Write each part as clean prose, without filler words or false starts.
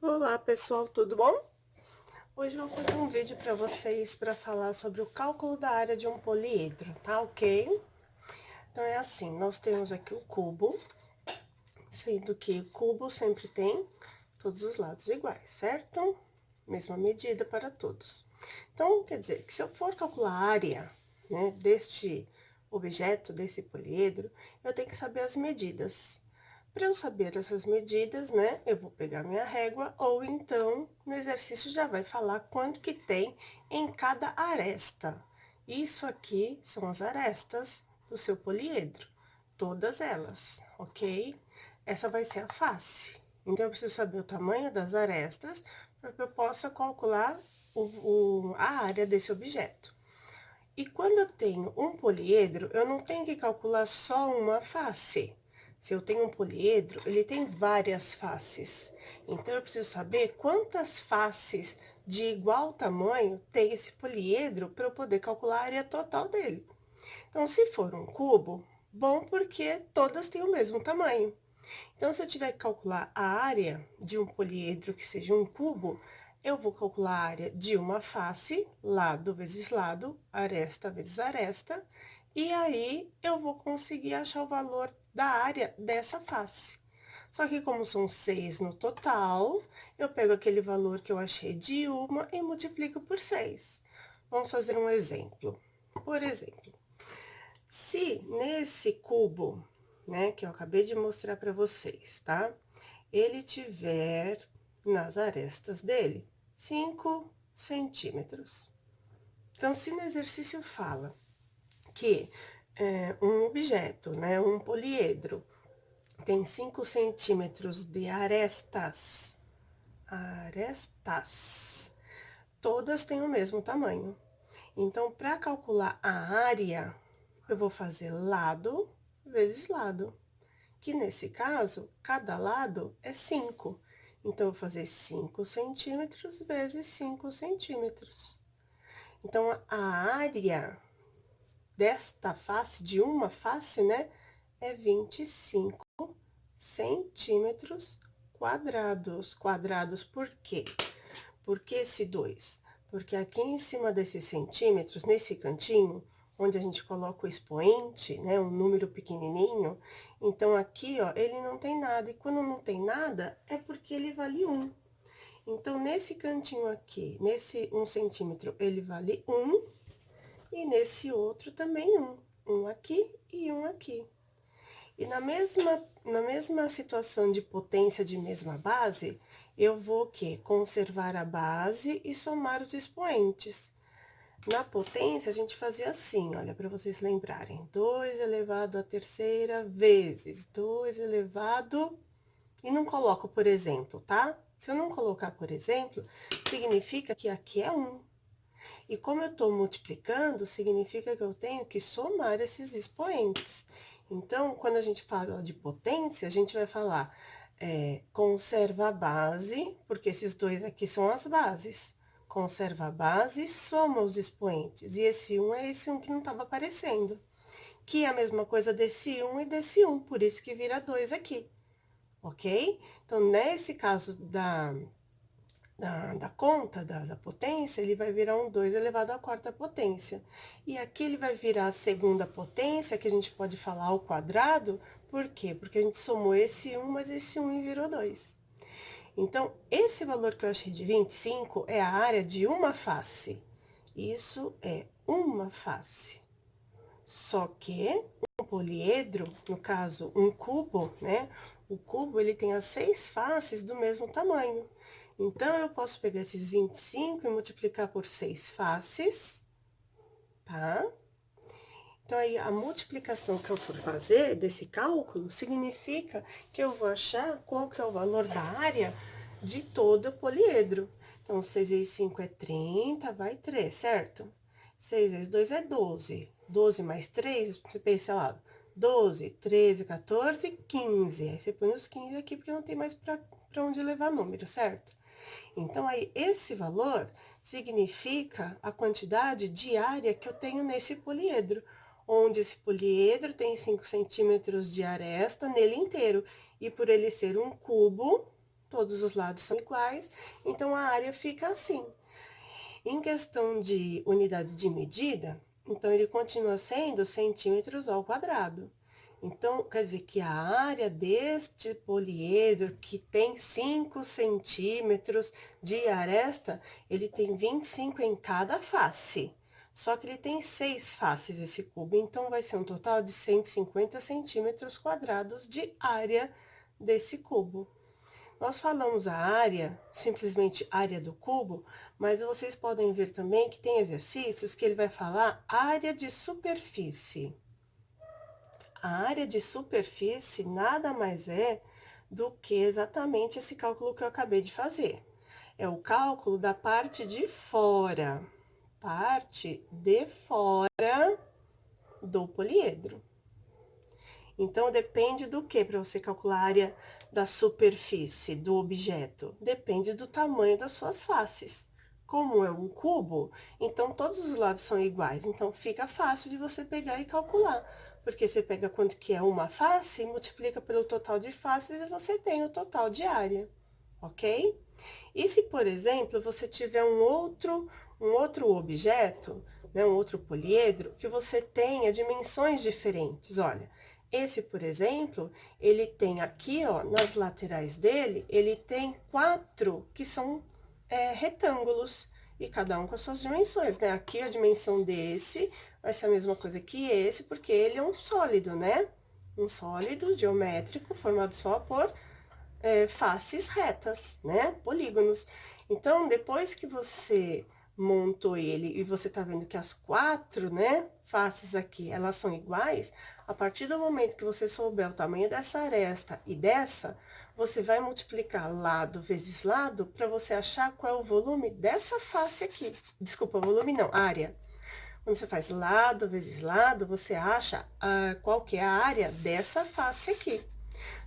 Olá pessoal, tudo bom? Hoje eu vou fazer um vídeo para vocês para falar sobre o cálculo da área de um poliedro, tá ok? Então é assim, nós temos aqui o cubo, sendo que o cubo sempre tem todos os lados iguais, certo? Mesma medida para todos. Então, quer dizer que se eu for calcular a área, né, deste objeto, desse poliedro, eu tenho que saber as medidas. Para eu saber essas medidas, né, eu vou pegar minha régua, ou então, no exercício já vai falar quanto que tem em cada aresta. Isso aqui são as arestas do seu poliedro, todas elas, ok? Essa vai ser a face. Então, eu preciso saber o tamanho das arestas, para que eu possa calcular a área desse objeto. E quando eu tenho um poliedro, eu não tenho que calcular só uma face. Se eu tenho um poliedro, ele tem várias faces. Então, eu preciso saber quantas faces de igual tamanho tem esse poliedro para eu poder calcular a área total dele. Então, se for um cubo, bom porque todas têm o mesmo tamanho. Então, se eu tiver que calcular a área de um poliedro que seja um cubo, eu vou calcular a área de uma face, lado vezes lado, aresta vezes aresta, e aí eu vou conseguir achar o valor da área dessa face. Só que como são 6 no total, eu pego aquele valor que eu achei de uma e multiplico por 6. Vamos fazer um exemplo. Por exemplo, se nesse cubo, né, que eu acabei de mostrar para vocês, tá? Ele tiver nas arestas dele 5 centímetros. Então, se no exercício fala que um objeto, né, um poliedro, tem 5 centímetros de arestas, todas têm o mesmo tamanho. Então, para calcular a área, eu vou fazer lado vezes lado, que nesse caso, cada lado é 5. Então, eu vou fazer 5 centímetros vezes 5 centímetros. Então, a área desta face, de uma face, né, é 25 centímetros quadrados. Quadrados por quê? Por que esse 2? Porque aqui em cima desses centímetros, nesse cantinho, onde a gente coloca o expoente, né, um número pequenininho, então aqui, ó, ele não tem nada. E quando não tem nada, é porque ele vale 1. Então, nesse cantinho aqui, nesse 1 centímetro, ele vale 1, e nesse outro também 1. Um aqui e um aqui. E na mesma situação de potência de mesma base, eu vou o quê? Conservar a base e somar os expoentes. Na potência, a gente fazia assim, olha, para vocês lembrarem. 2 elevado à terceira vezes 2 elevado... E não coloco por exemplo, tá? Se eu não colocar por exemplo, significa que aqui é 1. E como eu estou multiplicando, significa que eu tenho que somar esses expoentes. Então, quando a gente fala de potência, a gente vai falar conserva a base, porque esses dois aqui são as bases. Conserva a base e soma os expoentes. E esse 1 é esse 1 que não estava aparecendo. Que é a mesma coisa desse 1 e desse 1, por isso que vira 2 aqui, ok? Então, nesse caso da conta da potência, ele vai virar um 2 elevado à quarta potência. E aqui ele vai virar a segunda potência, que a gente pode falar ao quadrado, por quê? Porque a gente somou esse 1, mas esse 1 e virou 2. Então, esse valor que eu achei de 25 é a área de uma face. Isso é uma face. Só que um poliedro, no caso, um cubo, né? O cubo, ele tem as 6 faces do mesmo tamanho. Então, eu posso pegar esses 25 e multiplicar por 6 faces, tá? Então, aí, a multiplicação que eu for fazer desse cálculo, significa que eu vou achar qual que é o valor da área de todo o poliedro. Então, 6 vezes 5 é 30, vai 3, certo? 6 vezes 2 é 12. 12 mais 3, você pensa lá, 12, 13, 14, 15. Aí, você põe os 15 aqui, porque não tem mais para onde levar número, certo? Então, aí, esse valor significa a quantidade de área que eu tenho nesse poliedro, onde esse poliedro tem 5 centímetros de aresta nele inteiro. E por ele ser um cubo, todos os lados são iguais, então a área fica assim. Em questão de unidade de medida, então ele continua sendo centímetros ao quadrado. Então, quer dizer que a área deste poliedro, que tem 5 centímetros de aresta, ele tem 25 em cada face. Só que ele tem 6 faces esse cubo, então vai ser um total de 150 centímetros quadrados de área desse cubo. Nós falamos a área, simplesmente área do cubo, mas vocês podem ver também que tem exercícios que ele vai falar área de superfície. A área de superfície nada mais é do que exatamente esse cálculo que eu acabei de fazer. É o cálculo da parte de fora do poliedro. Então, depende do que para você calcular a área da superfície do objeto? Depende do tamanho das suas faces. Como é um cubo, então todos os lados são iguais, então fica fácil de você pegar e calcular. Porque você pega quanto que é uma face, multiplica pelo total de faces e você tem o total de área, ok? E se, por exemplo, você tiver um outro objeto, né, um outro poliedro, que você tenha dimensões diferentes, olha. Esse, por exemplo, ele tem aqui, ó, nas laterais dele, ele tem 4 que são retângulos, e cada um com as suas dimensões, né? Aqui a dimensão desse vai ser a mesma coisa que esse, porque ele é um sólido, né? Um sólido geométrico formado só por faces retas, né? Polígonos. Então, depois que você montou ele e você tá vendo que as 4, né, faces aqui, elas são iguais, a partir do momento que você souber o tamanho dessa aresta e dessa, você vai multiplicar lado vezes lado para você achar qual é o volume dessa face aqui. Desculpa, volume não, área. Quando você faz lado vezes lado, você acha qual que é a área dessa face aqui.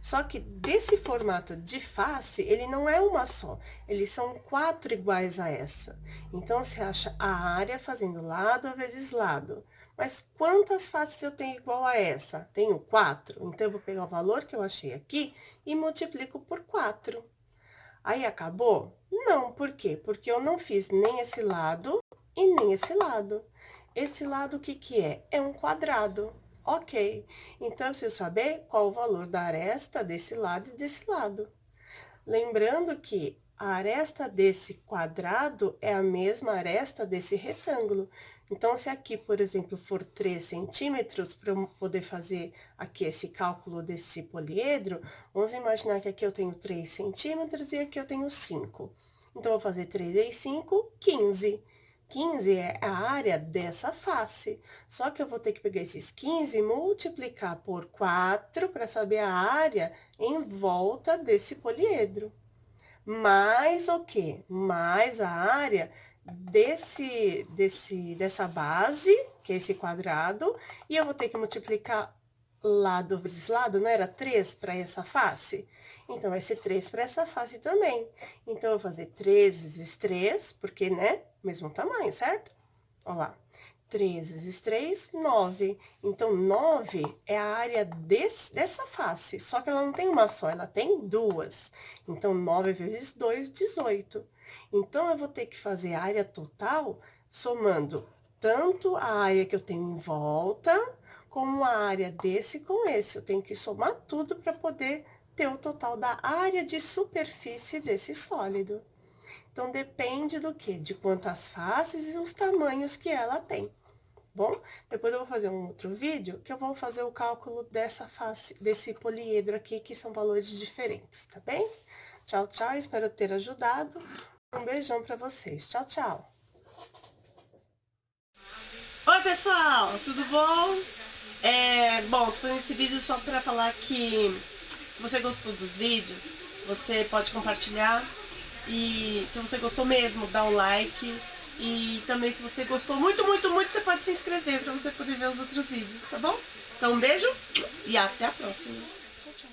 Só que desse formato de face, ele não é uma só, eles são 4 iguais a essa. Então, você acha a área fazendo lado vezes lado. Mas quantas faces eu tenho igual a essa? Tenho 4. Então, eu vou pegar o valor que eu achei aqui e multiplico por 4. Aí, acabou? Não, por quê? Porque eu não fiz nem esse lado e nem esse lado. Esse lado, o que que é? É um quadrado. Ok, então eu preciso saber qual o valor da aresta desse lado e desse lado. Lembrando que a aresta desse quadrado é a mesma aresta desse retângulo. Então, se aqui, por exemplo, for 3 centímetros, para eu poder fazer aqui esse cálculo desse poliedro, vamos imaginar que aqui eu tenho 3 centímetros e aqui eu tenho 5. Então, eu vou fazer 3 vezes 5, 15. 15 é a área dessa face. Só que eu vou ter que pegar esses 15 e multiplicar por 4 para saber a área em volta desse poliedro. Mais o quê? Mais a área dessa base, que é esse quadrado, e eu vou ter que multiplicar lado vezes lado, não era 3 para essa face? Então, vai ser 3 para essa face também. Então, eu vou fazer 3 vezes 3, porque, né, mesmo tamanho, certo? Olha lá. 3 vezes 3, 9. Então, 9 é a área dessa face, só que ela não tem uma só, ela tem 2. Então, 9 vezes 2, 18. Então, eu vou ter que fazer a área total somando tanto a área que eu tenho em volta, como a área desse com esse. Eu tenho que somar tudo para poder ter o total da área de superfície desse sólido. Então, depende do quê? De quantas faces e os tamanhos que ela tem. Bom, depois eu vou fazer um outro vídeo que eu vou fazer o cálculo dessa face, desse poliedro aqui, que são valores diferentes, tá bem? Tchau, tchau, espero ter ajudado. Um beijão pra vocês. Tchau, tchau. Oi, pessoal, tudo bom? Bom, tô fazendo esse vídeo só pra falar que se você gostou dos vídeos, você pode compartilhar. E se você gostou mesmo, dá um like. E também se você gostou muito, muito, muito, você pode se inscrever pra você poder ver os outros vídeos, tá bom? Então um beijo e até a próxima. Tchau, tchau.